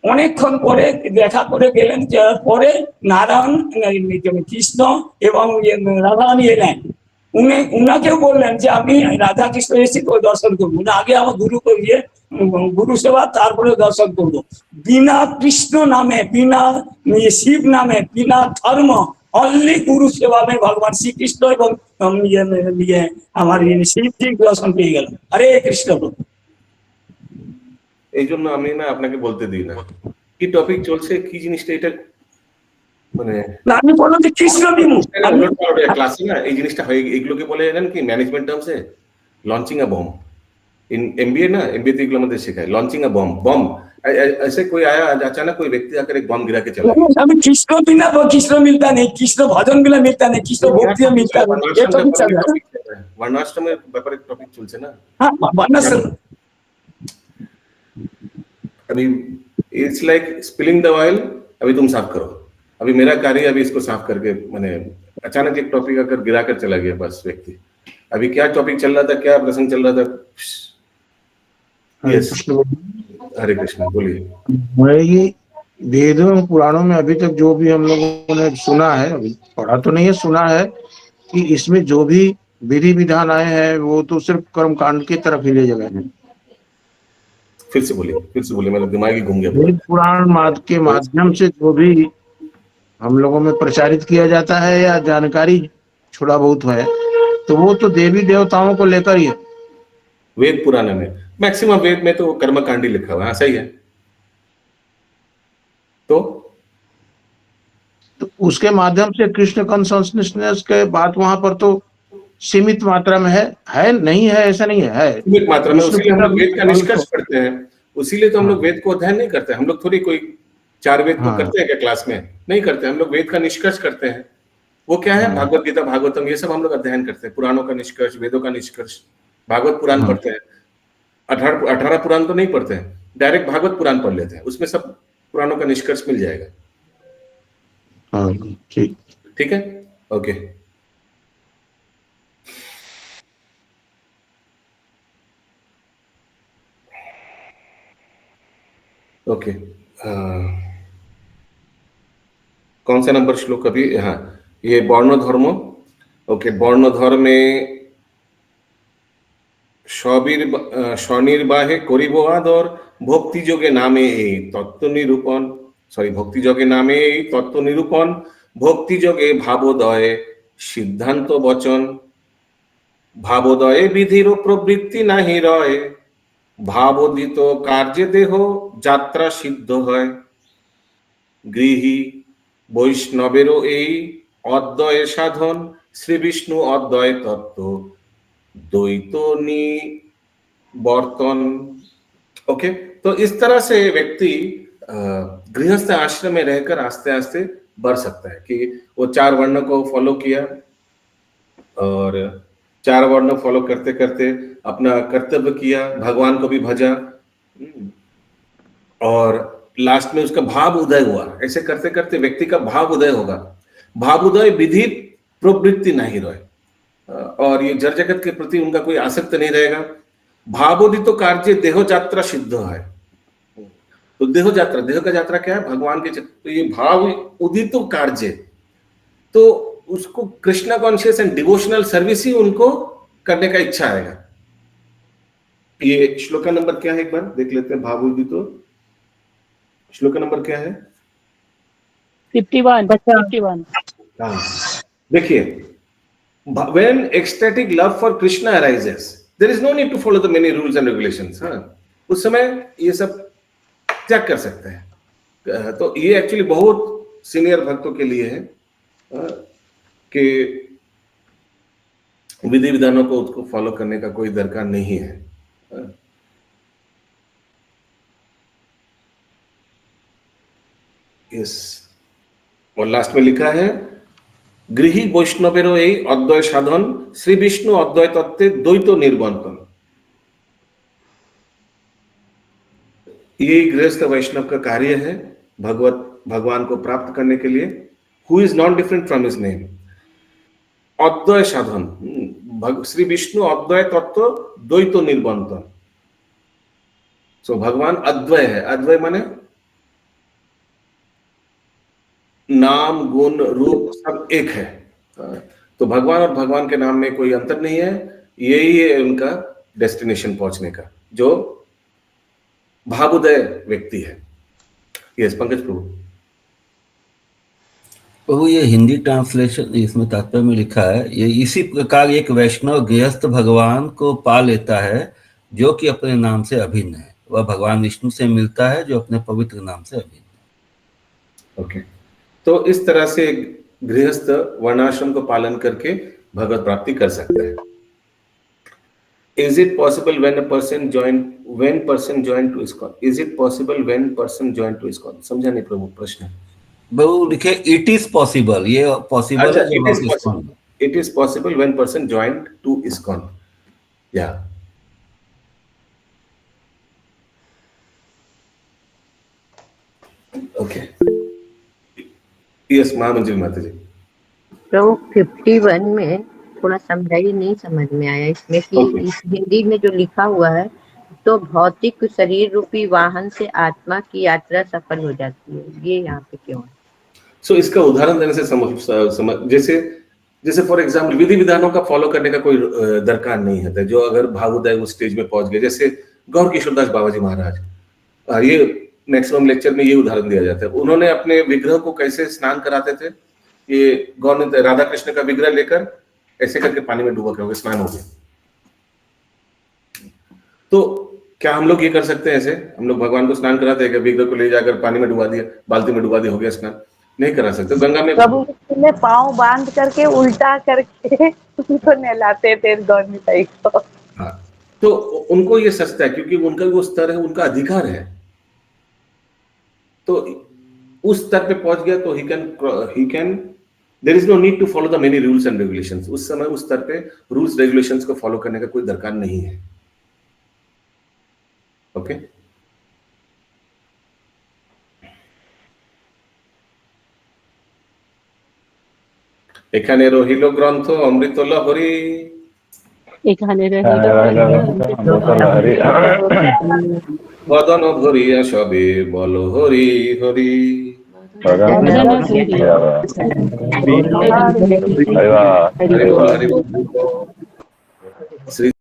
অনেকক্ষণ পরে দেখা করে গেলেন, যাওয়ার পরে নারায়ণ, কৃষ্ণ এবং রাধারানী এলেন। উনাকেও বললেন যে আমি রাধা কৃষ্ণ এসেছি তো দর্শন করবো না, আগে আমার গুরু করিয়ে গুরু সেবা, তারপরে দর্শন করবো। বিনা কৃষ্ণ নামে, বিনা শিব নামে, বিনা ধর্ম, অনলি গুরু সেবা में ভগবান শ্রীকৃষ্ণ এবং আমার শিবজি দর্শন পেয়ে গেল। হরে কৃষ্ণ। এই জন্য আমি না আপনাকে বলতে দিই না কি টপিক চলছে, কি জিনিসটা, এটা মানে আমি বললাম যে কৃষ্ণ বিমুখ ক্লাসে না এই জিনিসটা হয়। এগুলোকে বলে জানেন কি ম্যানেজমেন্ট টার্মসে launching a bomb. In MBA ना, एमबीए तो এগুলো আমাদের শেখায় लॉन्चिंग अ बॉम्ब। बॉम्ब ऐसे कोई आया अचानक, कोई व्यक्ति आकर एक बॉम्ब गिरा के चला गया। अभी कृष्ण बिना वो कृष्ण मिलता नहीं, कृष्ण भजन बिना मिलता नहीं, कृष्ण भक्ति मिलता नहीं, ये तो चल रहा है। वर्णाश्रमेर ব্যাপারে টপিক চলছে না। हाँ वर्णाश्रम अभी it's like spilling the oil. अभी तुम साफ करो, अभी मेरा कार्य अभी इसको साफ करके, मैंने अचानक एक टॉपिक आकर गिरा कर चला गया बस व्यक्ति। अभी क्या टॉपिक चल रहा था, क्या प्रसंग चल रहा था? यस, हरे कृष्ण बोलिए। मैं ये वेदों और पुराणों में अभी तक जो भी हम लोगों ने सुना है, अभी पढ़ा तो नहीं है, सुना है कि इसमें जो भी विधि विधान आए हैं वो तो सिर्फ कर्म कांड की तरफ ही ले गए हैं। फिर से बोलिए, मेरा दिमाग ही घूम गया। वेद पुराण के माध्यम से जो भी हम लोगों में प्रचारित किया जाता है या जानकारी थोड़ा बहुत है, तो वो तो देवी देवताओं को लेकर ही है। वेद पुराण में मैक्सिमम, वेद में तो कर्मकांडी लिखा हुआ है, सही है। तो उसके माध्यम से कृष्ण कॉन्शसनेस के बात वहां पर तो सीमित मात्रा में है नहीं है ऐसा नहीं है सीमित मात्रा में। उसीलिए हम लोग वेद का निष्कर्ष पढ़ते हैं, उसीलिए तो हम लोग वेद को अध्ययन नहीं करते। हम लोग थोड़ी कोई 4 वेद को करते हैं क्या क्लास में? नहीं करते। हम लोग वेद का निष्कर्ष करते हैं। वो क्या है? भागवत गीता, भागवतम, ये सब हम लोग अध्ययन करते हैं। पुराणों का निष्कर्ष, वेदों का निष्कर्ष। भागवत पुराण पढ़ते हैं, 18 पुराण तो नहीं पढ़ते हैं, डायरेक्ट भागवत पुराण पढ़ लेते हैं, उसमें सब पुराणों का निष्कर्ष मिल जाएगा। ठीक है, ओके। ओके, कौन सा नंबर श्लोक अभी? हाँ, ये वर्ण धर्म। ओके, वर्ण धर्मे স্বনির্বাহে করিব আদর, ভক্তি যোগে নামে এই তত্ত্ব নিরূপণ। ভক্তি যোগে নামে এই তত্ত্ব নিরূপণ, ভক্তি যোগে ভাবোদয়ে সিদ্ধান্ত বচন। ভাবোদয়ে বিধির প্রবৃত্তি নাহি রয়, ভাবোদিত কার্যে দেহ যাত্রা সিদ্ধ হয়। গৃহী বৈষ্ণবেরও এই অদ্বয় সাধন, শ্রী বিষ্ণু অদ্বয় তত্ত্ব द्वैत निवर्तन। ओके, तो इस तरह से व्यक्ति गृहस्थ आश्रम में रहकर आस्ते आस्ते बढ़ सकता है कि वो 4 वर्ण को फॉलो किया और 4 वर्ण फॉलो करते करते अपना कर्तव्य किया, भगवान को भी भजा और लास्ट में उसका भाव उदय हुआ। ऐसे करते करते व्यक्ति का भाव उदय होगा। भाव उदय विधि प्रवृत्ति नहीं रहे और ये जड़ जगत के प्रति उनका कोई आसक्त नहीं रहेगा। भावोदित कार्य देह यात्रा सिद्ध है। तो देह यात्रा, देह का यात्रा क्या है? भगवान के। तो ये भाव उदित कार्य, तो उसको Krishna conscious and devotional service ही उनको करने का इच्छा आएगा। ये श्लोका नंबर क्या है, एक बार देख लेते हैं। भाव उदित श्लोका नंबर क्या है? 51। देखिए, when ecstatic love for Krishna arises, there is no need to follow the many rules and regulations. हाँ, उस समय ये सब त्याग कर सकते हैं। तो ये एक्चुअली बहुत सीनियर भक्तों के लिए है कि विधि विधानों को उसको फॉलो करने का कोई दरकार नहीं है। यस, और लास्ट में लिखा है गृही वैष्णवेरो এই অদ্বয় সাধন শ্রী বিষ্ণু অদ্বয় তত্ত্বে দ্বৈত নির্বন্তন। ये गृहस्थ वैष्णव का कार्य है भगवान को प्राप्त करने के लिए, who is not different from his name, অদ্বয় সাধন, श्री विष्णु অদ্বয় তত্ত্ব দ্বৈত নির্বন্তন। सो भगवान अद्वय है, अद्वय माने नाम गुण रूप सब एक है। तो भगवान और भगवान के नाम में कोई अंतर नहीं है, यही है उनका डेस्टिनेशन पहुंचने का, जो भावोदय व्यक्ति है। यस पंकज प्रभु। प्रभु ये हिंदी ट्रांसलेशन इसमें तात्पर्य में लिखा है, ये इसी प्रकार एक वैष्णव गृहस्थ भगवान को पा लेता है जो कि अपने नाम से अभिन्न है, वह भगवान विष्णु से मिलता है जो अपने पवित्र नाम से अभिन्न है। ओके, तो इस तरह से गृहस्थ वर्णाश्रम को पालन करके भगवत प्राप्ति कर सकता है। Is it possible when person join to ISKCON? Is it possible when person join to ISKCON? समझा नहीं प्रभु प्रश्न। बहु लिखे इट इज पॉसिबल, ये पॉसिबल अच्छा, है। it is possible when person joined to ISKCON. Yeah. Okay. Yes, महामंजिल माता जी। तो 51 में थोड़ा समझाइए, नहीं समझ में आया इसमें कि इस हिंदी में जो लिखा हुआ है तो भौतिक शरीर रूपी वाहन से आत्मा की यात्रा सफल हो जाती है, ये यहाँ पे क्यों है? सो इसका उदाहरण देने से समझ जैसे फॉर एग्जाम्पल विधि विधानों का फॉलो करने का कोई दरकार नहीं है, जो अगर भावोदय उस स्टेज में पहुंच गए, जैसे गौर किशोरदास बाबा जी महाराज, ये मैक्सिमम लेक्चर में ये उदाहरण दिया जाता है। उन्होंने अपने विग्रह को कैसे स्नान कराते थे, ये गौर राधा कृष्ण का विग्रह लेकर ऐसे करके पानी में डूबा कर स्नान हो गया। तो क्या हम लोग ये कर सकते हैं ऐसे? हम लोग भगवान को स्नान कराते हैं क्या? विग्रह को ले जाकर पानी में डुबा दिया, बाल्टी में डुबा दिया, हो गया स्नान? नहीं करा सकते। गंगा में प्रभु में पाँव बांध करके उल्टा करके उनको नहलाते थे गौरमिताई को। हाँ, तो उनको ये सस्ता है क्योंकि उनका वो स्तर है, उनका अधिकार है। तो उस स्तर पे पहुंच गया तो he can there is no need to follow the many rules and regulations. उस समय उस स्तर पे रूल्स रेगुलेशंस को फॉलो करने का कोई दरकार नहीं है। ओके, এখানে রহিল গ্রন্থ অমৃত লহরী, এখানে বদন ভরিয়া সবে বল হরি হরি। हरि बोल। श्री